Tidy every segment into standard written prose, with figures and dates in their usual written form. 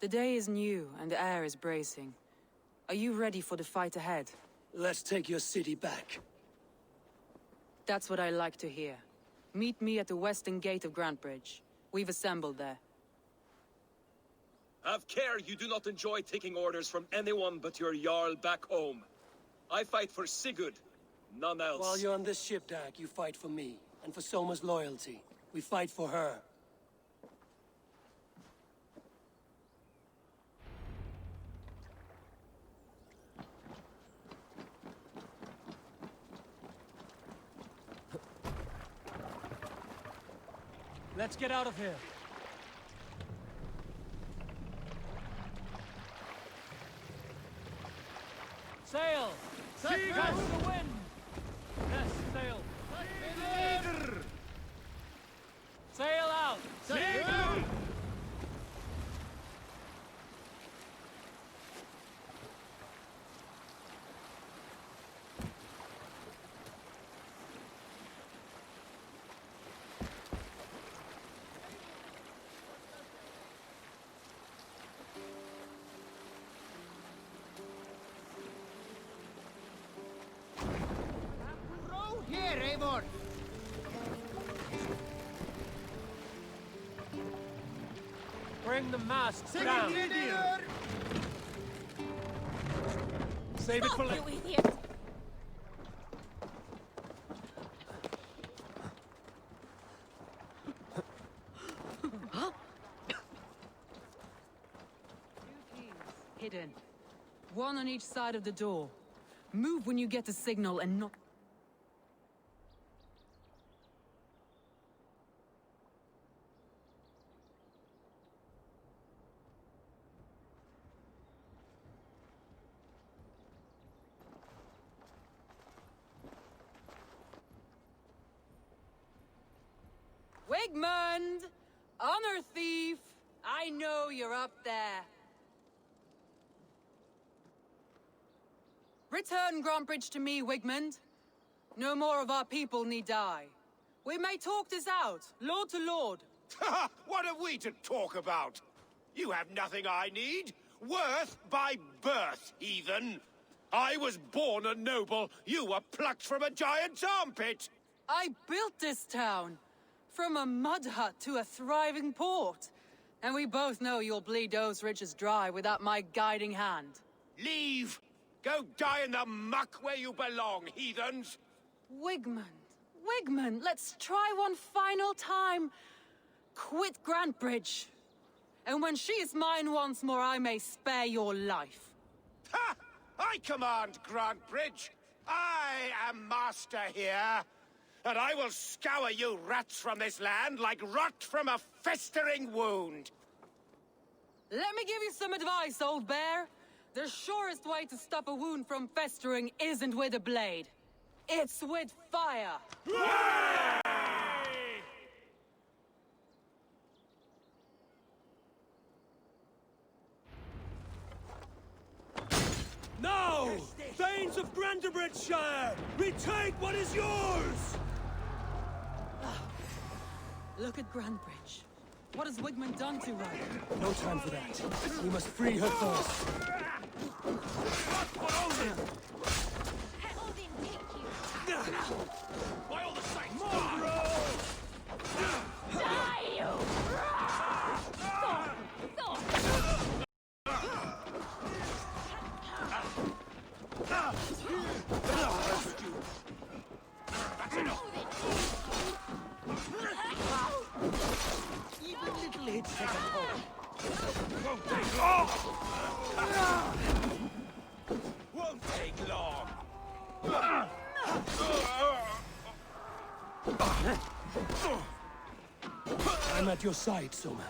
The day is new, and the air is bracing. Are you ready for the fight ahead? Let's take your city back. That's what I like to hear. Meet me at the western gate of Grantebridge. We've assembled there. Have care you do not enjoy taking orders from anyone but your Jarl back home. I fight for Sigurd, none else. While you're on this ship, Dak, you fight for me, and for Soma's loyalty. We fight for her. Let's get out of here. Sail! Catch the wind! Yes, sail! Sail out! Here, Eivor! Bring the masts down! Save it for later! You idiot! Hidden. One on each side of the door. Move when you get the signal and not... Wigmund! Honor thief! I know you're up there. Return Grantebridge to me, Wigmund. No more of our people need die. We may talk this out, lord to lord. Ha! What have we to talk about? You have nothing I need. Worth by birth, heathen. I was born a noble. You were plucked from a giant's armpit. I built this town. From a mud hut to a thriving port. And we both know you'll bleed those riches dry without my guiding hand. Leave. Go die in the muck where you belong, heathens. Wigmund, let's try one final time. Quit Grantebridge. And when she is mine once more, I may spare your life. Ha! I command Grantebridge. I am master here. And I will scour you rats from this land like rot from a festering wound. Let me give you some advice, old bear. The surest way to stop a wound from festering isn't with a blade. It's with fire. Now! Thanes of Grantebridgeshire! Retake what is yours! Look at Grantebridge. What has Wigmund done to her? No time for that. We must free her first. By all the saints! Die, you! That's enough! Even little hits take a hold. Won't take long! Won't take long! I'm at your side, Soma.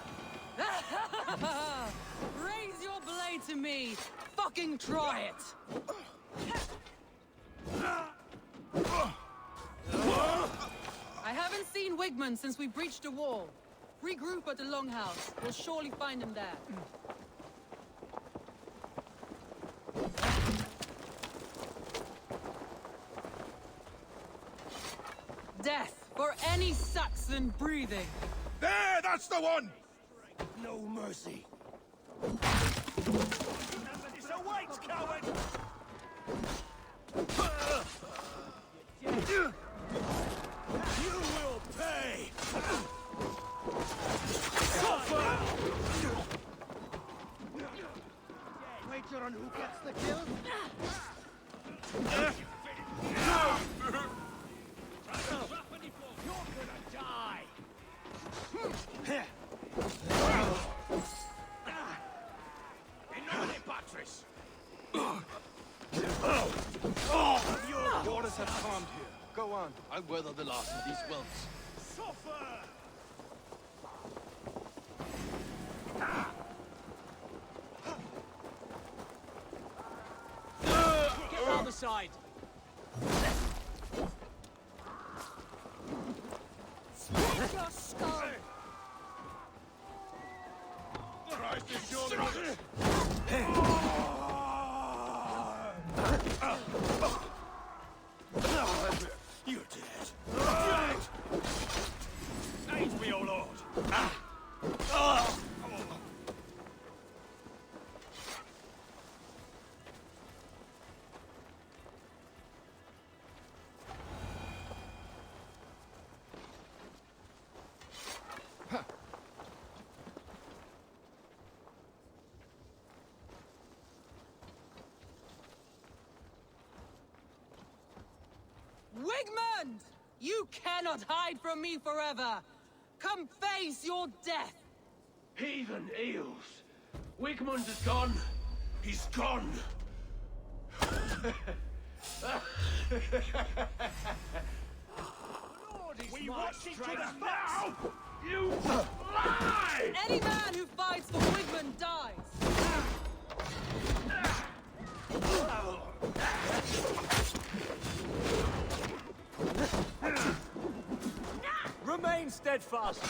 Raise your blade to me! Fucking try it! I haven't seen Wigmund since we breached the wall. Regroup at the Longhouse. We'll surely find him there. Death for any Saxon breathing. There, that's the one! No mercy. So wait, coward! You will pay! Suffer! Wager on who gets the kill? You're gonna die! In nomine Patris! Your waters have calmed here. Go on. I'll weather the last of these welts. Suffer! Get the other side! Split your skull! Christ is surely... You're dead. Dead! Aid me, O Lord! Wigmund! You cannot hide from me forever! Come face your death! Heathen eels! Wigmund is gone! He's gone! We rush into the now! You lie! Any man who fights for Wigmund dies! Remain steadfast!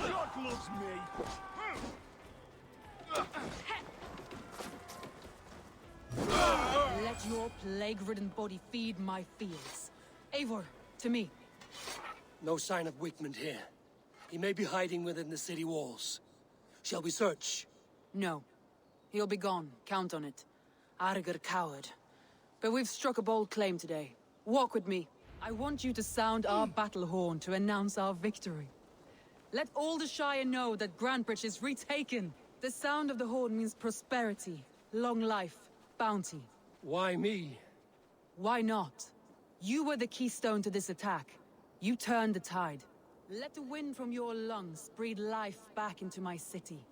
God loves me! Let your plague-ridden body feed my fields. Eivor, to me. No sign of Wigmund here. He may be hiding within the city walls. Shall we search? No. He'll be gone, count on it. Arger coward. But we've struck a bold claim today. Walk with me. I want you to sound our battle horn to announce our victory. Let all the Shire know that Grantebridge is retaken. The sound of the horn means prosperity, long life, bounty. Why me? Why not? You were the keystone to this attack. You turned the tide. Let the wind from your lungs breathe life back into my city.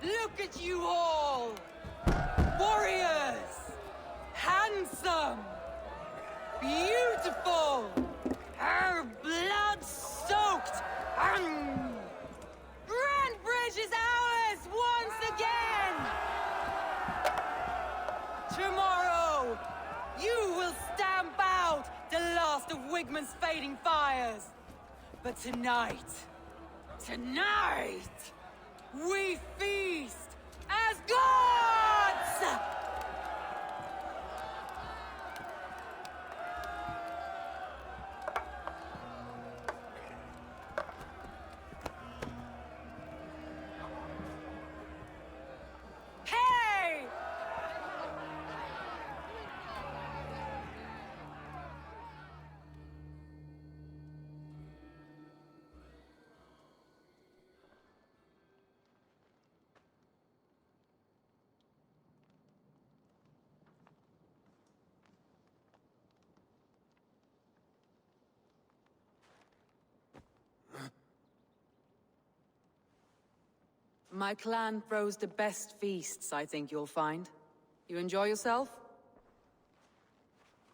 Look at you all! Warriors! Handsome! Beautiful! Her blood-soaked! Grantebridge is ours once again! Tomorrow, you will stamp out the last of Wigmund's fading fires. But tonight, we feast as gods! Hey! My clan throws the best feasts, I think you'll find. You enjoy yourself?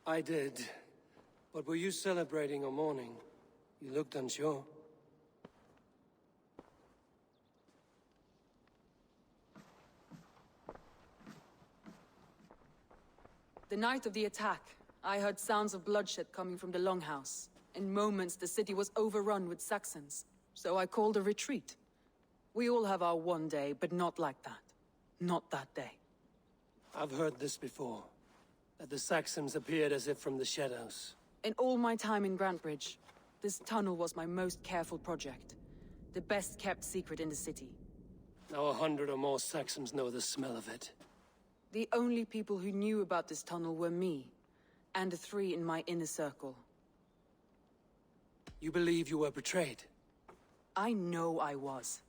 I did. But were you celebrating or mourning? You looked unsure. The night of the attack, I heard sounds of bloodshed coming from the Longhouse. In moments, the city was overrun with Saxons, so I called a retreat. We all have our one day, but not like that. Not that day. I've heard this before. That the Saxons appeared as if from the shadows. In all my time in Grantebridge, this tunnel was my most careful project. The best kept secret in the city. Now 100 or more Saxons know the smell of it. The only people who knew about this tunnel were me, and the 3 in my inner circle. You believe you were betrayed? I know I was.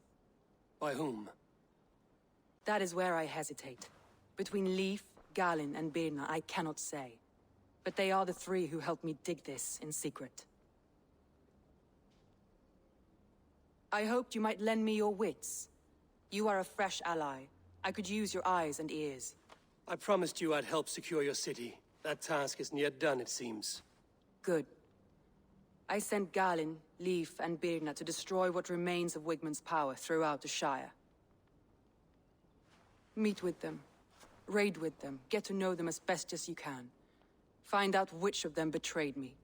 By whom? That is where I hesitate. Between Leif, Galin, and Birna, I cannot say. But they are the 3 who helped me dig this in secret. I hoped you might lend me your wits. You are a fresh ally. I could use your eyes and ears. I promised you I'd help secure your city. That task isn't yet done, it seems. Good. I sent Galin, Leif, and Birna to destroy what remains of Wigmund's power throughout the Shire. Meet with them. Raid with them. Get to know them as best as you can. Find out which of them betrayed me.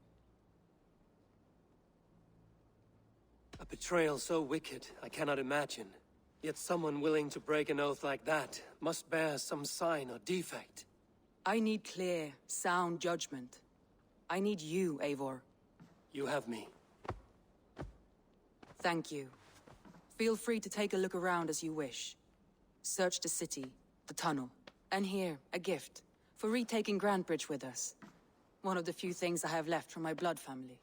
A betrayal so wicked, I cannot imagine. Yet someone willing to break an oath like that must bear some sign or defect. I need clear, sound judgment. I need you, Eivor. You have me. Thank you. Feel free to take a look around as you wish. Search the city, the tunnel, and here, a gift, for retaking Grantebridge with us. One of the few things I have left from my blood family.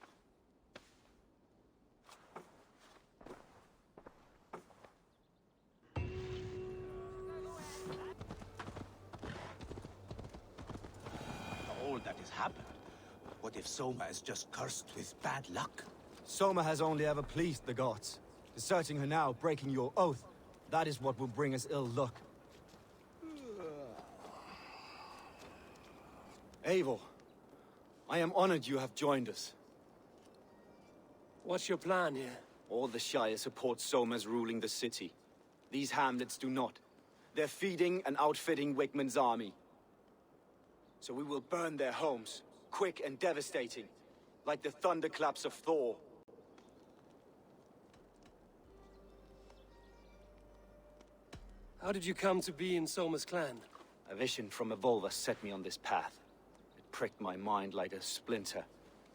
All that has happened. What if Soma is just cursed with bad luck? Soma has only ever pleased the gods. Deserting her now, breaking your oath, that is what will bring us ill luck. Eivor, I am honored you have joined us. What's your plan here? All the Shire support Soma's ruling the city. These hamlets do not. They're feeding and outfitting Wigmund's army. So we will burn their homes, quick and devastating, like the thunderclaps of Thor. How did you come to be in Soma's clan? A vision from Evolva set me on this path. It pricked my mind like a splinter,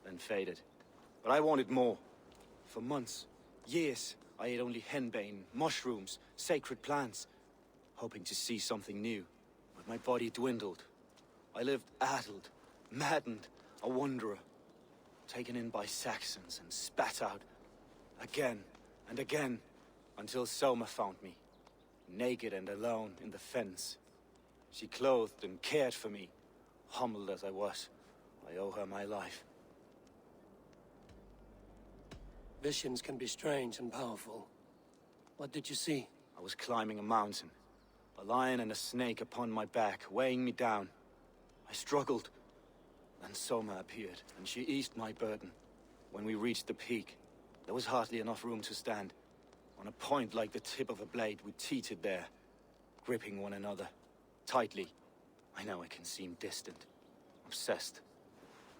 then faded. But I wanted more. For months, years, I ate only henbane, mushrooms, sacred plants, hoping to see something new. But my body dwindled. I lived addled, maddened, a wanderer, taken in by Saxons and spat out again and again, until Soma found me, naked and alone in the fens. She clothed and cared for me, humbled as I was. I owe her my life. Visions can be strange and powerful. What did you see? I was climbing a mountain, a lion and a snake upon my back, weighing me down. I struggled. Then Soma appeared, and she eased my burden. When we reached the peak, there was hardly enough room to stand. On a point like the tip of a blade, we teetered there, gripping one another, tightly. I know it can seem distant, obsessed,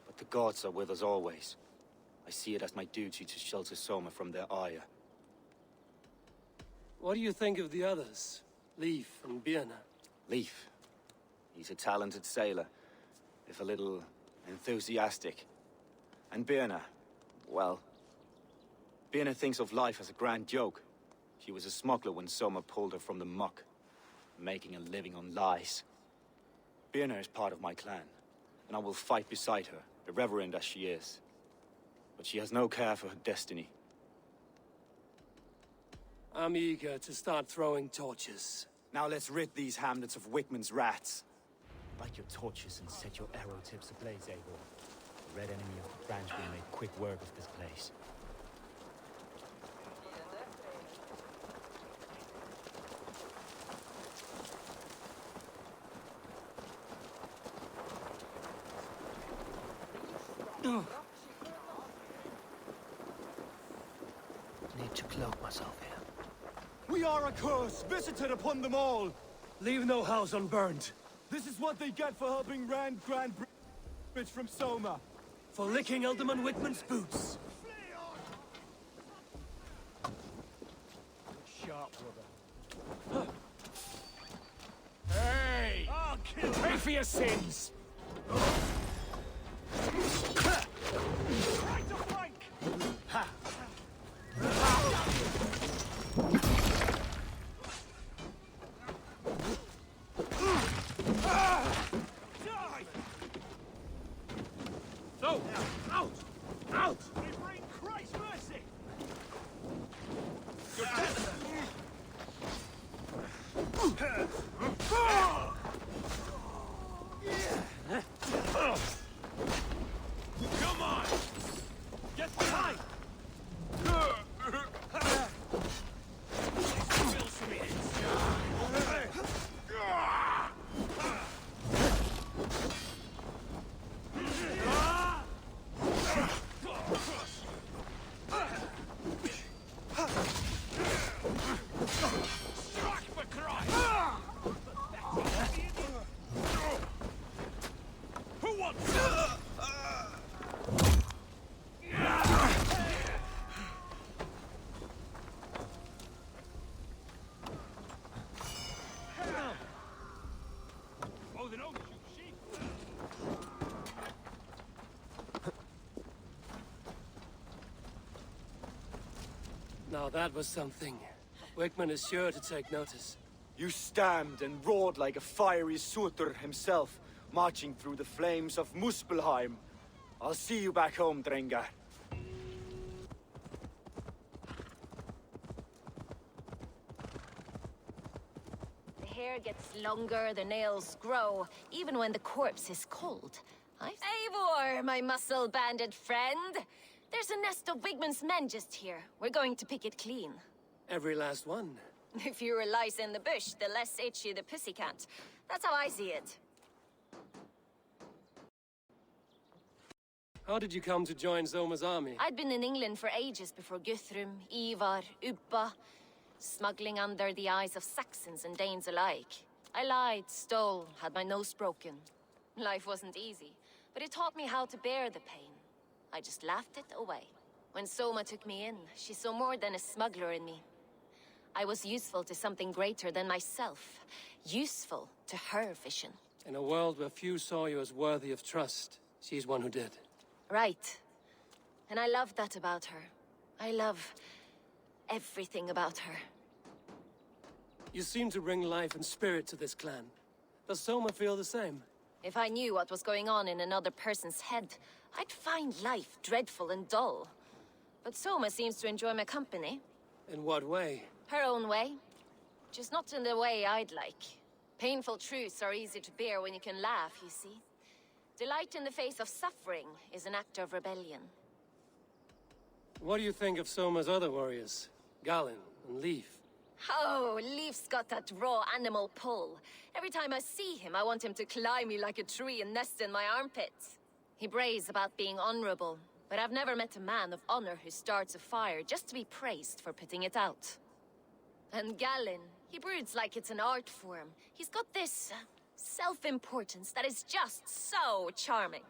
but the gods are with us always. I see it as my duty to shelter Soma from their ire. What do you think of the others? Leif and Birna? Leif. He's a talented sailor, if a little enthusiastic. And Birna, well, Birna thinks of life as a grand joke. She was a smuggler when Soma pulled her from the muck, making a living on lies. Birna is part of my clan, and I will fight beside her, irreverent as she is. But she has no care for her destiny. I'm eager to start throwing torches. Now let's rid these hamlets of Wigmund's rats. Light your torches and set your arrow tips ablaze, Eivor. The red enemy of the branch will make quick work of this place. Need to cloak myself here. We are a curse visited upon them all. Leave no house unburned. This is what they get for helping Grantebridge from Soma. For licking Alderman Whitman's boots. Sharp, brother. Hey! I'll kill you. Pay for your sins! Right to flank! Die! No! Out! Out! We bring Christ's mercy! You're dead! Come on! Get behind! Spill some Strike for Christ! Who wants it? Oh, they don't shoot sheep. Now that was something. Wickman is sure to take notice. You stamped and roared like a fiery Surtur himself, marching through the flames of Muspelheim. I'll see you back home, Drengar. The hair gets longer, the nails grow, even when the corpse is cold. Eivor, my muscle-banded friend! There's a nest of Wigman's men just here. We're going to pick it clean. Every last one. The fewer lice in the bush, the less itchy the pussycat. That's how I see it. How did you come to join Soma's army? I'd been in England for ages before Guthrum, Ivar, Ubba, smuggling under the eyes of Saxons and Danes alike. I lied, stole, had my nose broken. Life wasn't easy, but it taught me how to bear the pain. I just laughed it away. When Soma took me in, she saw more than a smuggler in me. I was useful to something greater than myself. Useful to her vision. In a world where few saw you as worthy of trust, she's one who did. Right. And I love that about her. I love everything about her. You seem to bring life and spirit to this clan. Does Soma feel the same? If I knew what was going on in another person's head, I'd find life dreadful and dull. But Soma seems to enjoy my company. In what way? Her own way. Just not in the way I'd like. Painful truths are easy to bear when you can laugh, you see. Delight in the face of suffering is an act of rebellion. What do you think of Soma's other warriors? Galen and Leaf? Oh, Leaf's got that raw animal pull. Every time I see him, I want him to climb me like a tree and nest in my armpits. He brays about being honorable, but I've never met a man of honor who starts a fire just to be praised for putting it out. And Galen, he broods like it's an art form. He's got this self-importance that is just so charming.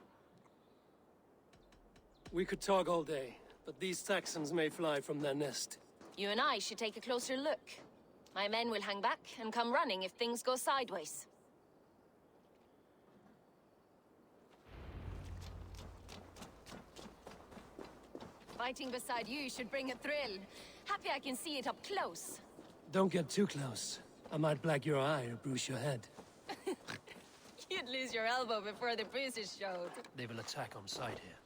We could talk all day, but these Saxons may fly from their nest. You and I should take a closer look. My men will hang back and come running if things go sideways. Fighting beside you should bring a thrill. Happy I can see it up close. Don't get too close. I might black your eye or bruise your head. You'd lose your elbow before the bruises showed. They will attack on sight here.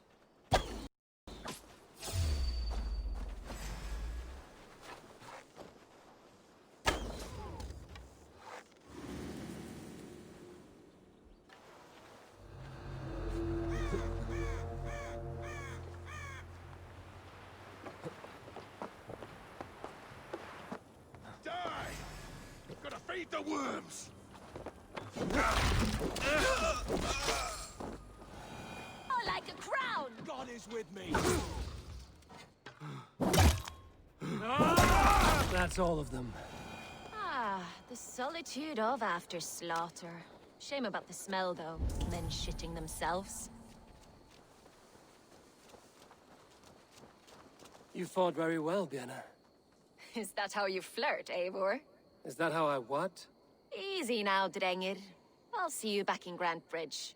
Gotta feed the worms! Oh, like a crown! is with me. That's all of them. Ah, the solitude of after slaughter. Shame about the smell, though. Men shitting themselves. You fought very well, Björna. Is that how you flirt, Eivor? Is that how I what? Easy now, Drengir. I'll see you back in Grantebridge.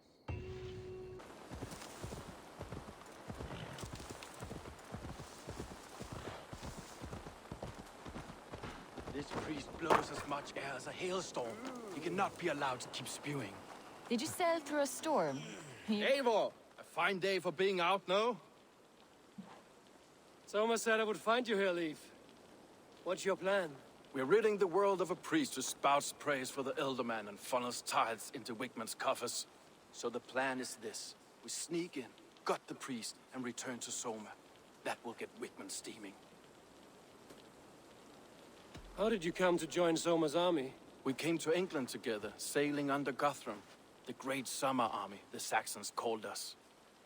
This priest blows as much air as a hailstorm. He cannot be allowed to keep spewing. Did you sail through a storm? Eivor! A fine day for being out, no? Soma said I would find you here, Leaf. What's your plan? We're ridding the world of a priest who spouts praise for the Elderman and funnels tithes into Wickman's coffers. So the plan is this. We sneak in, gut the priest, and return to Soma. That will get Wickman steaming. How did you come to join Soma's army? We came to England together, sailing under Guthrum. The Great Summer Army, the Saxons called us.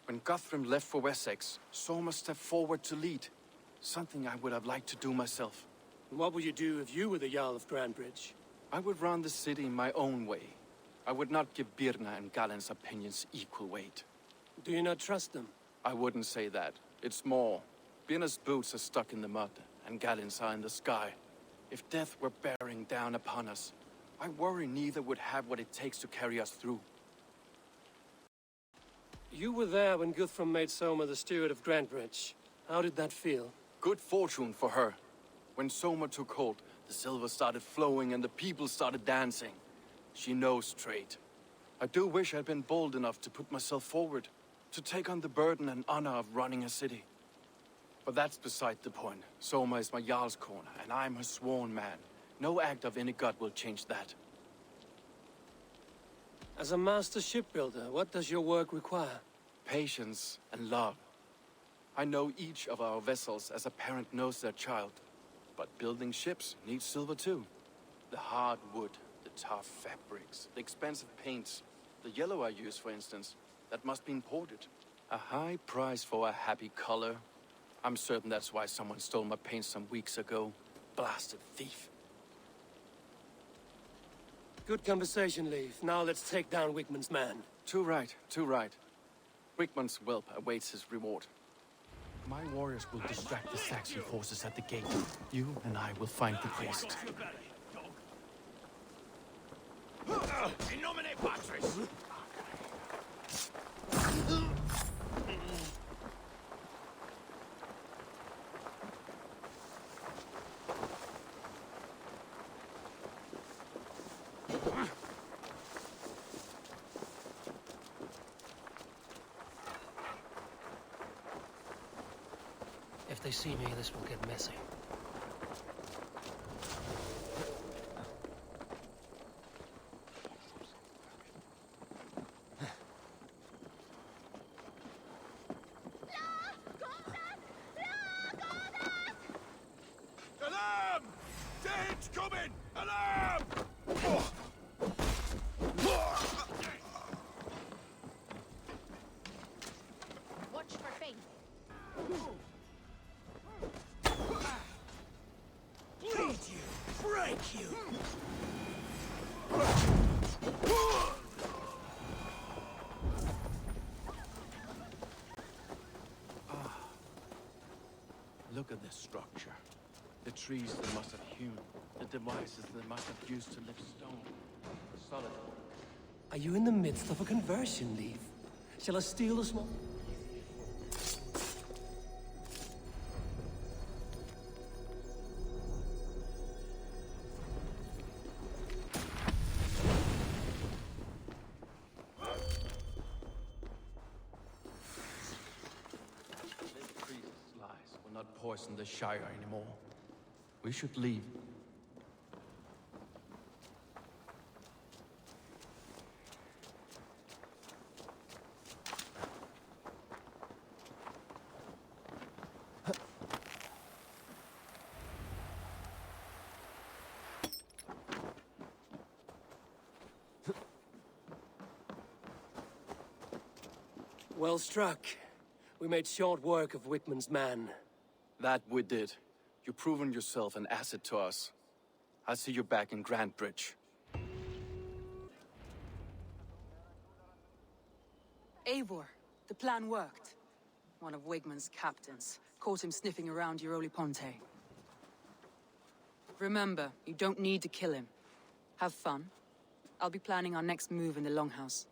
When Guthrum left for Wessex, Soma stepped forward to lead. Something I would have liked to do myself. What would you do if you were the Jarl of Grantebridge? I would run the city my own way. I would not give Birna and Galen's opinions equal weight. Do you not trust them? I wouldn't say that. It's more. Birna's boots are stuck in the mud, and Galen's are in the sky. If death were bearing down upon us, I worry neither would have what it takes to carry us through. You were there when Guthrum made Soma the steward of Grantebridge. How did that feel? Good fortune for her. When Soma took hold, the silver started flowing and the people started dancing. She knows trade. I do wish I'd been bold enough to put myself forward, to take on the burden and honor of running a city. But that's beside the point. Soma is my Jarl's corner, and I'm her sworn man. No act of any god will change that. As a master shipbuilder, what does your work require? Patience and love. I know each of our vessels as a parent knows their child. But building ships needs silver too. The hard wood, the tough fabrics, the expensive paints. The yellow I use, for instance, that must be imported. A high price for a happy color. I'm certain that's why someone stole my paint some weeks ago. Blasted thief. Good conversation, Leaf. Now let's take down Wickman's man. Too right, too right. Wickman's whelp awaits his reward. My warriors will distract the Saxon forces at the gate. You and I will find the priest. In nomine Patris! If they see me, this will get messy. Alarm! Dane's coming! Alarm! Watch for fate. Bleed you! Break you! Look at this structure. The trees they must have hewn. The devices they must have used to lift stone. Solid. Are you in the midst of a conversion, Leaf? Shall I steal a small... This priest's lies will not poison the Shire anymore. We should leave. Well struck. We made short work of Wickman's man. That we did. You've proven yourself an asset to us. I'll see you back in Grantebridge. Eivor, the plan worked. One of Wigman's captains caught him sniffing around Euroli Ponte. Remember, you don't need to kill him. Have fun. I'll be planning our next move in the Longhouse.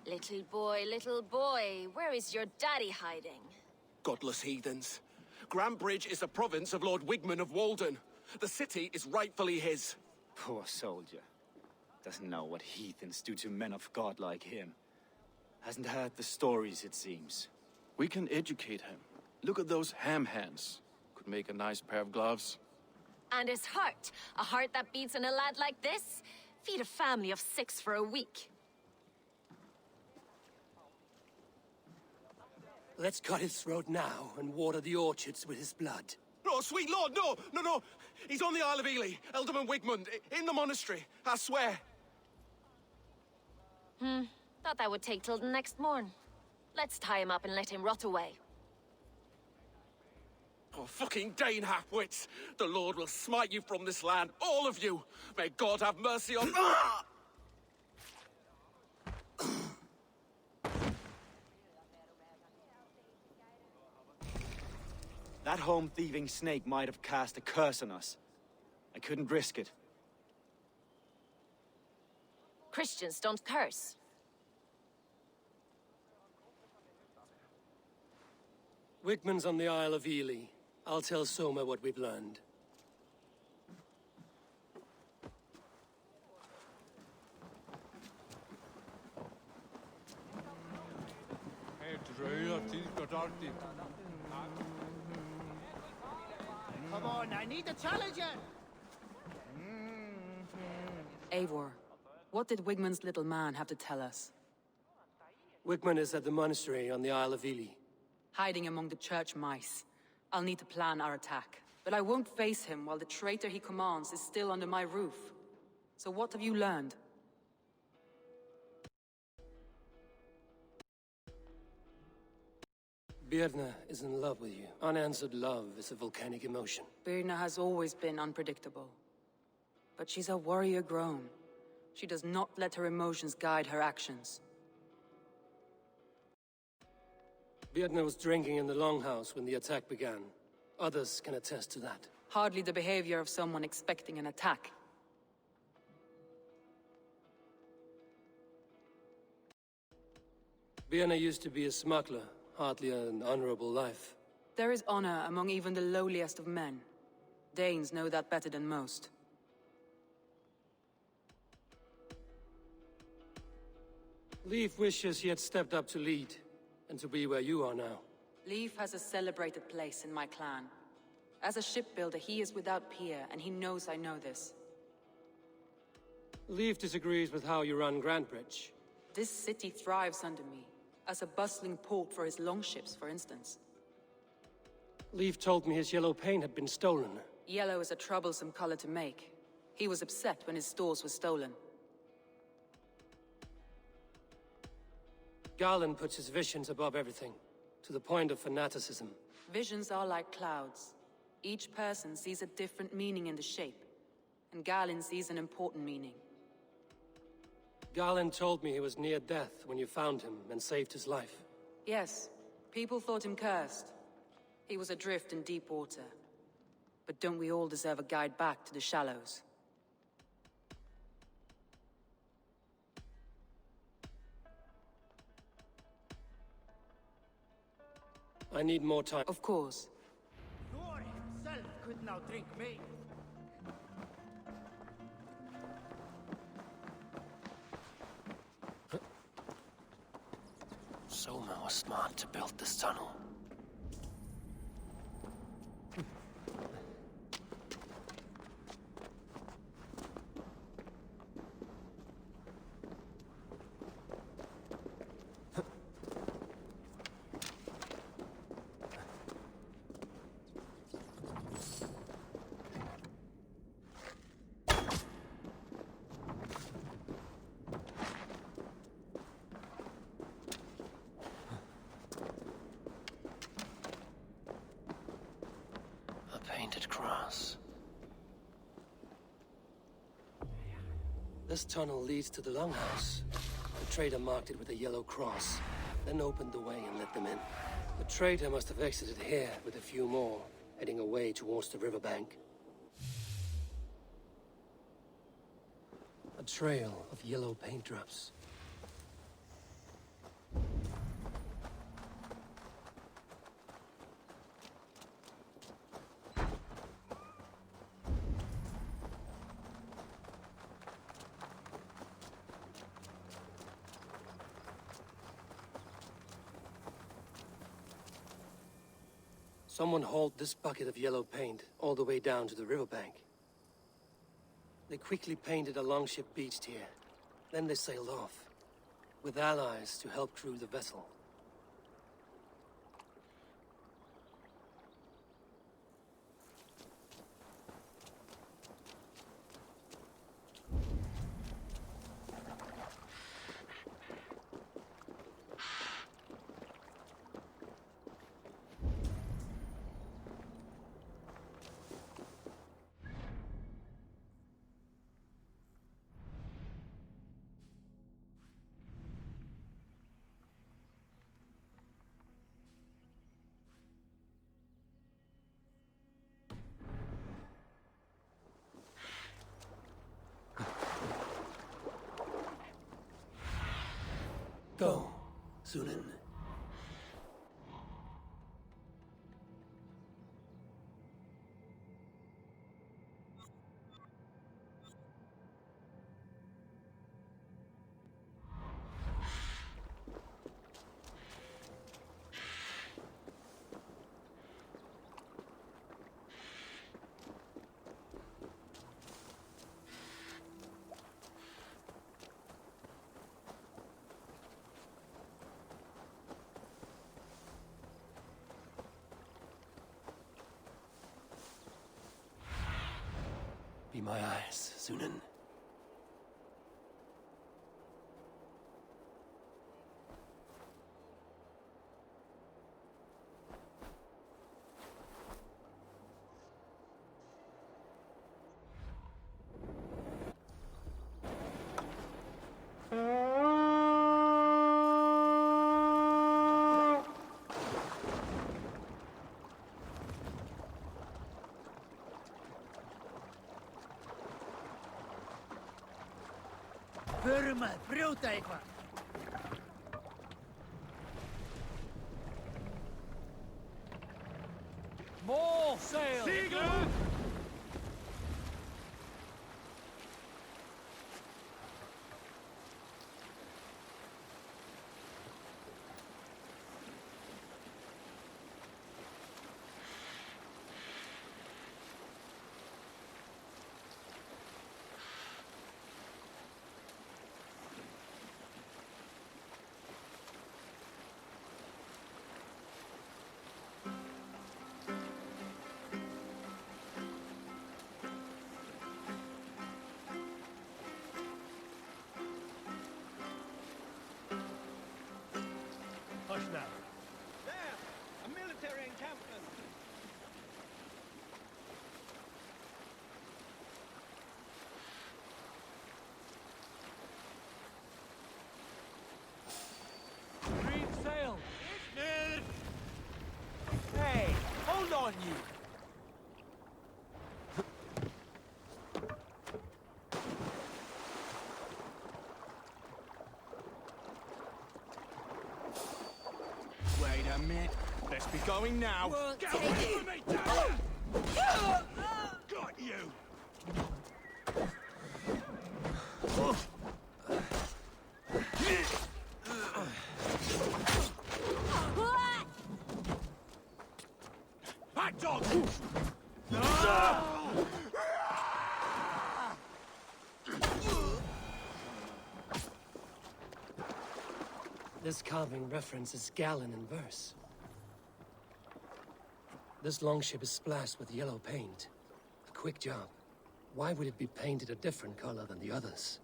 Little boy, where is your daddy hiding? Godless heathens. Grantebridge is a province of Lord Wigman of Walden. The city is rightfully his. Poor soldier. Doesn't know what heathens do to men of God like him. Hasn't heard the stories, it seems. We can educate him. Look at those ham hands. Could make a nice pair of gloves. And his heart. A heart that beats in a lad like this? Feed a family of 6 for a week. Let's cut his throat now and water the orchards with his blood. Oh, sweet lord, no! He's on the Isle of Ely, Ealdorman Wigmund, in the monastery, I swear. Thought that would take till the next morn. Let's tie him up and let him rot away. Oh, fucking Dane half-wits! The Lord will smite you from this land, all of you! May God have mercy on... That home-thieving snake might have cast a curse on us. I couldn't risk it. Christians don't curse. Wickman's on the Isle of Ely. I'll tell Soma what we've learned. Come on, I need a challenger! Eivor, what did Wigman's little man have to tell us? Wickman is at the monastery on the Isle of Ely. Hiding among the church mice. I'll need to plan our attack. But I won't face him while the traitor he commands is still under my roof. So what have you learned? Birna is in love with you. Unanswered love is a volcanic emotion. Birna has always been unpredictable. But she's a warrior grown. She does not let her emotions guide her actions. Birna was drinking in the Longhouse when the attack began. Others can attest to that. Hardly the behavior of someone expecting an attack. Birna used to be a smuggler, hardly an honorable life. There is honor among even the lowliest of men. Danes know that better than most. Leif wishes he had stepped up to lead, and to be where you are now. Leif has a celebrated place in my clan. As a shipbuilder, he is without peer, and he knows I know this. Leif disagrees with how you run Grantebridge. This city thrives under me, as a bustling port for his longships, for instance. Leif told me his yellow paint had been stolen. Yellow is a troublesome color to make. He was upset when his stores were stolen. Garland puts his visions above everything, to the point of fanaticism. Visions are like clouds. Each person sees a different meaning in the shape, and Garland sees an important meaning. Garland told me he was near death when you found him and saved his life. Yes, people thought him cursed. He was adrift in deep water. But don't we all deserve a guide back to the shallows? I need more time. Of course. Thor himself could now drink me. Soma was smart to build this tunnel. us. This tunnel leads to the Longhouse. The trader marked it with a yellow cross, then opened the way and let them in. The trader must have exited here with a few more, heading away towards the riverbank. A trail of yellow paint drops. Someone hauled this bucket of yellow paint all the way down to the riverbank. They quickly painted a longship beached here. Then they sailed off, with allies to help crew the vessel. Go, Sunan. Be my eyes, Sunan. Förum að brjóta eitthvað. More sail! Seagull! Hush now. There! A military encampment! Green sail! Hey, hold on you! Wait a minute. Let's be going now. Get away from me, damn it! Got you! Hot dog! This carving references Gallon in verse. This longship is splashed with yellow paint. A quick job. Why would it be painted a different color than the others?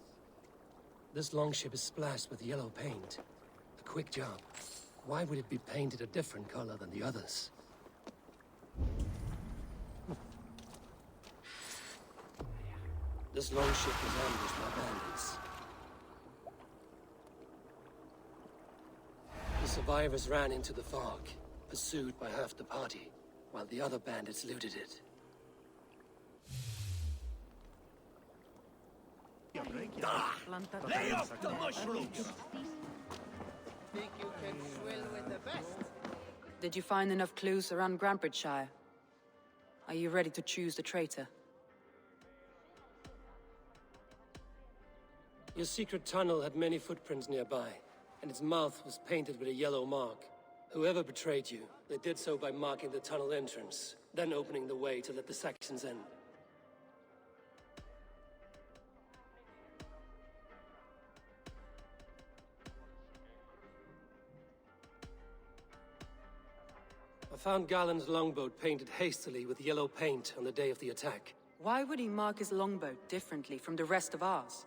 This longship is splashed with yellow paint. A quick job. Why would it be painted a different color than the others? This longship was ambushed by bandits. The survivors ran into the fog, pursued by half the party, while the other bandits looted it. Lay off the mushrooms! Think you can swill with the best? Did you find enough clues around Grantebridge? Are you ready to choose the traitor? Your secret tunnel had many footprints nearby, and its mouth was painted with a yellow mark. Whoever betrayed you, they did so by marking the tunnel entrance, then opening the way to let the Saxons in. I found Galen's longboat painted hastily with yellow paint on the day of the attack. Why would he mark his longboat differently from the rest of ours?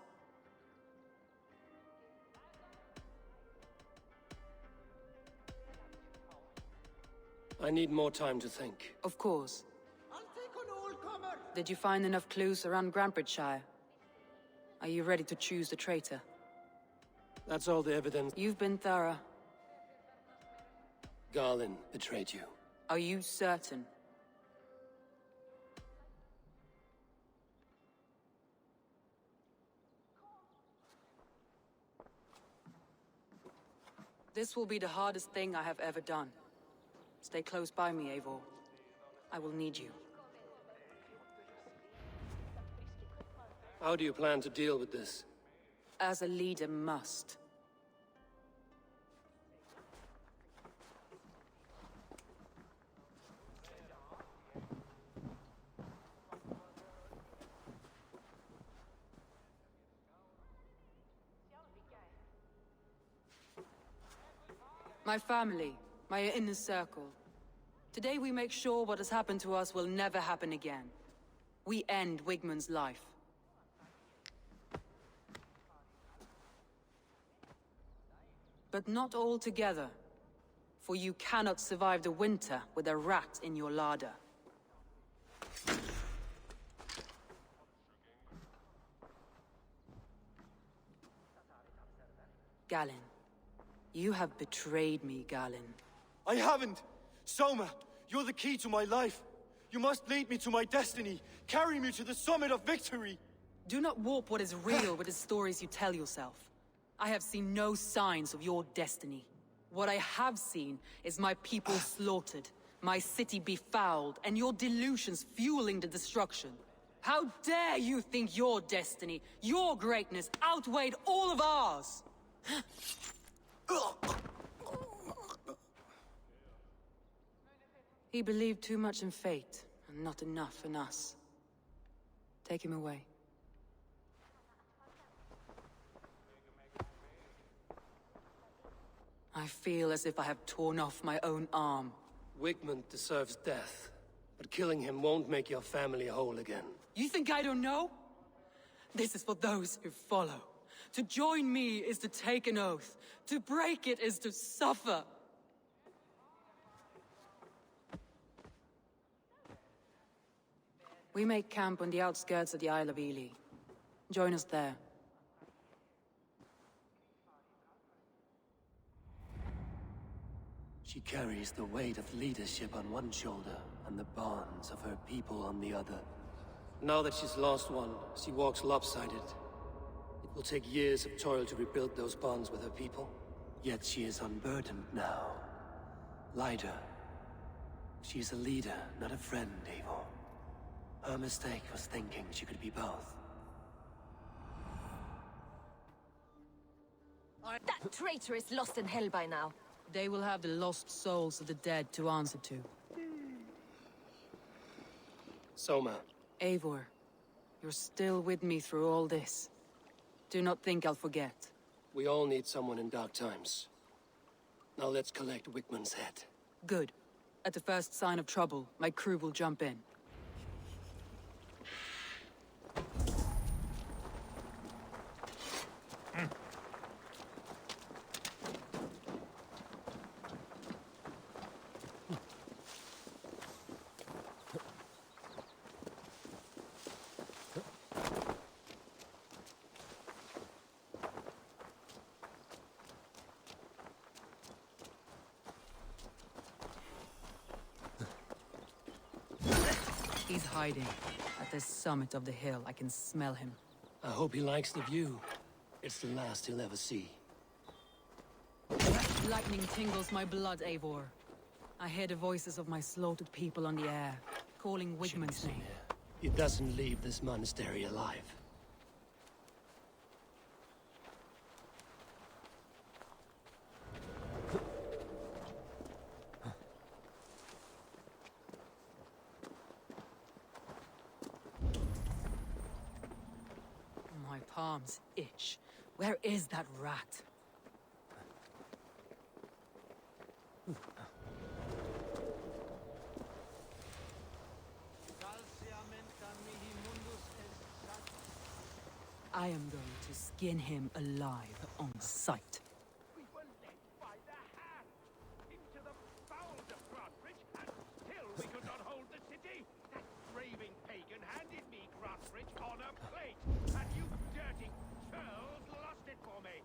I need more time to think. Of course. I'll take an all-comer! Did you find enough clues around Grantebridge? Are you ready to choose the traitor? That's all the evidence. You've been thorough. Galen betrayed you. Are you certain? This will be the hardest thing I have ever done. Stay close by me, Eivor. I will need you. How do you plan to deal with this? As a leader must. My family, my inner circle. Today we make sure what has happened to us will never happen again. We end Wigmund's life. But not all together, for you cannot survive the winter with a rat in your larder. Galen. You have betrayed me, Galen. I haven't! Soma, you're the key to my life. You must lead me to my destiny. Carry me to the summit of victory. Do not warp what is real with the stories you tell yourself. I have seen no signs of your destiny. What I have seen is my people slaughtered, my city befouled, and your delusions fueling the destruction. How dare you think your destiny, your greatness, outweighed all of ours? He believed too much in fate, and not enough in us. Take him away. I feel as if I have torn off my own arm. Wigmund deserves death, but killing him won't make your family whole again. You think I don't know? This is for those who follow. To join me is to take an oath. To break it is to suffer. We make camp on the outskirts of the Isle of Ely. Join us there. She carries the weight of leadership on one shoulder and the bonds of her people on the other. Now that she's lost one, she walks lopsided. It will take years of toil to rebuild those bonds with her people. Yet she is unburdened now. Lighter. She's a leader, not a friend, Eivor. Her mistake was thinking she could be both. That traitor is lost in hell by now. They will have the lost souls of the dead to answer to. Soma. Eivor, you're still with me through all this. Do not think I'll forget. We all need someone in dark times. Now let's collect Wigmund's head. Good. At the first sign of trouble, my crew will jump in. hiding. At the summit of the hill, I can smell him. I hope he likes the view. It's the last he'll ever see. Lightning tingles my blood, Eivor. I hear the voices of my slaughtered people on the air, calling Wigmund's name. He doesn't leave this monastery alive. My palms itch. Where is that rat? I am going to skin him alive on sight. We were led by the hand into the bowels of Grantebridge, and still we could not hold the city. That raving pagan handed me Grantebridge on a plate, and you dirty churls lost it for me.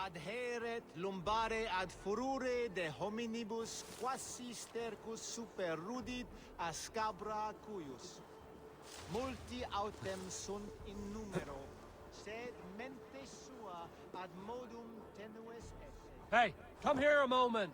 Adheret lumbare ad furore de hominibus quasi stercus super rudit ascabra cuius. Multi autem sunt in numero, sed mente sua ad modum tenues esse. Hey, come here a moment!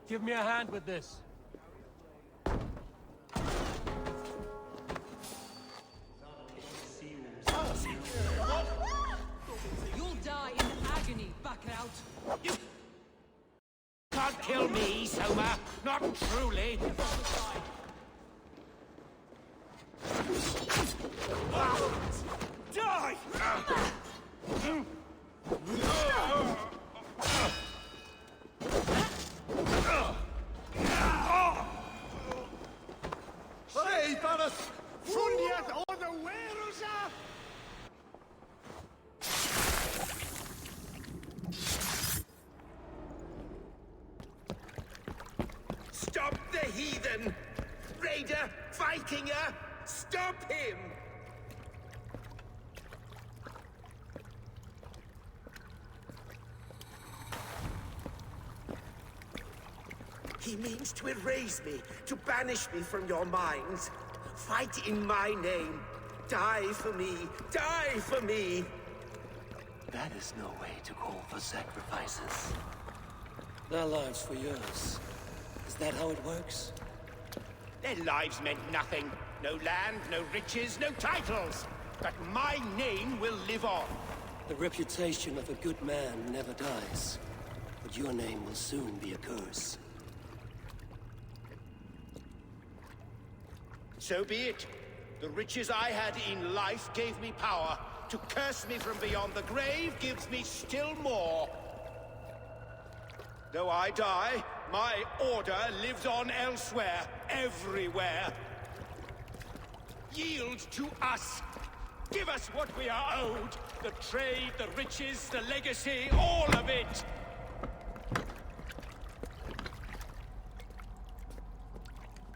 Give me a hand with this. You'll die in agony, Backraut. You can't kill me, Soma. Not truly. Die! Hey, Paras! Fundiat o the Werusa! Stop the heathen! Raider! Vikinger! Stop him! He means to erase me, to banish me from your minds. Fight in my name. Die for me. Die for me. That is no way to call for sacrifices. Their lives for yours. Is that how it works? Their lives meant nothing. No land, no riches, no titles. But my name will live on. The reputation of a good man never dies. But your name will soon be a curse. So be it. The riches I had in life gave me power. To curse me from beyond the grave gives me still more. Though I die, my order lives on elsewhere, everywhere. Yield to us. Give us what we are owed. The trade, the riches, the legacy, all of it.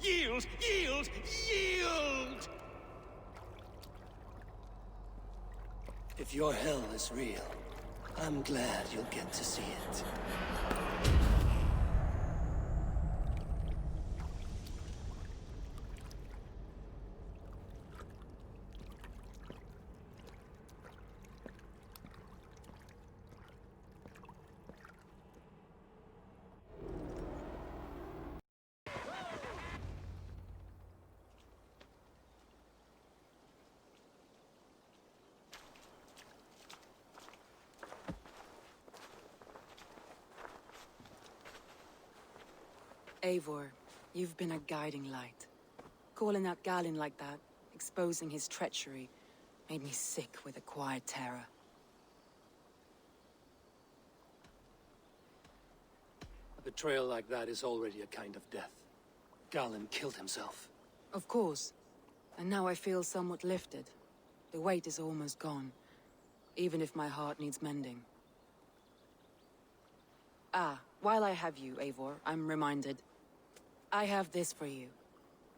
Yield! Yield! Yield! If your hell is real, I'm glad you'll get to see it. Eivor, you've been a guiding light. Calling out Galin like that, exposing his treachery, made me sick with a quiet terror. A betrayal like that is already a kind of death. Galin killed himself. Of course. And now I feel somewhat lifted. The weight is almost gone, even if my heart needs mending. Ah, while I have you, Eivor, I'm reminded. I have this for you.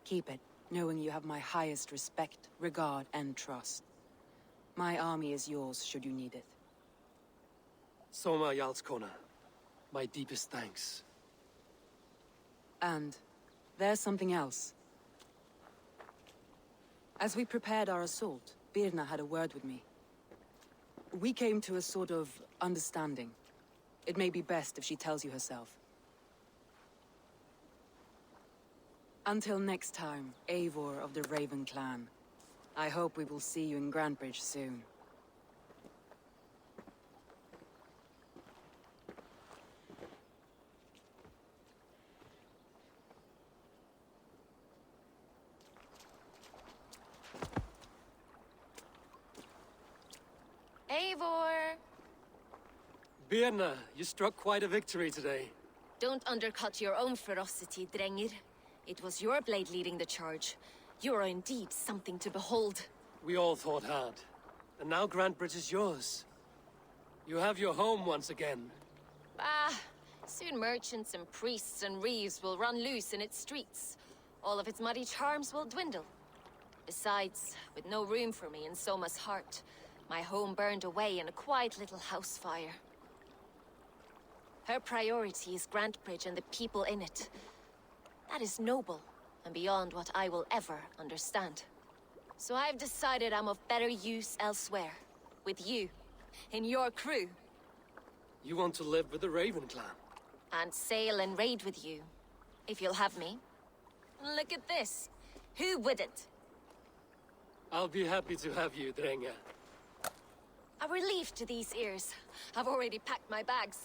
Keep it, knowing you have my highest respect, regard, and trust. My army is yours, should you need it. Soma Jarlskona, my deepest thanks. And there's something else. As we prepared our assault, Birna had a word with me. We came to a sort of understanding. It may be best if she tells you herself. Until next time, Eivor of the Raven Clan. I hope we will see you in Grantebridge soon. Eivor! Birna, you struck quite a victory today. Don't undercut your own ferocity, Drengir. It was your blade leading the charge. You are indeed something to behold. We all fought hard. And now Grantebridge is yours. You have your home once again. Soon merchants and priests and reeves will run loose in its streets. All of its muddy charms will dwindle. Besides, with no room for me in Soma's heart, my home burned away in a quiet little house fire. Her priority is Grantebridge and the people in it. That is noble, and beyond what I will ever understand. So I've decided I'm of better use elsewhere. With you. In your crew. You want to live with the Raven Clan? And sail and raid with you. If you'll have me. Look at this. Who wouldn't? I'll be happy to have you, Drenga. A relief to these ears. I've already packed my bags.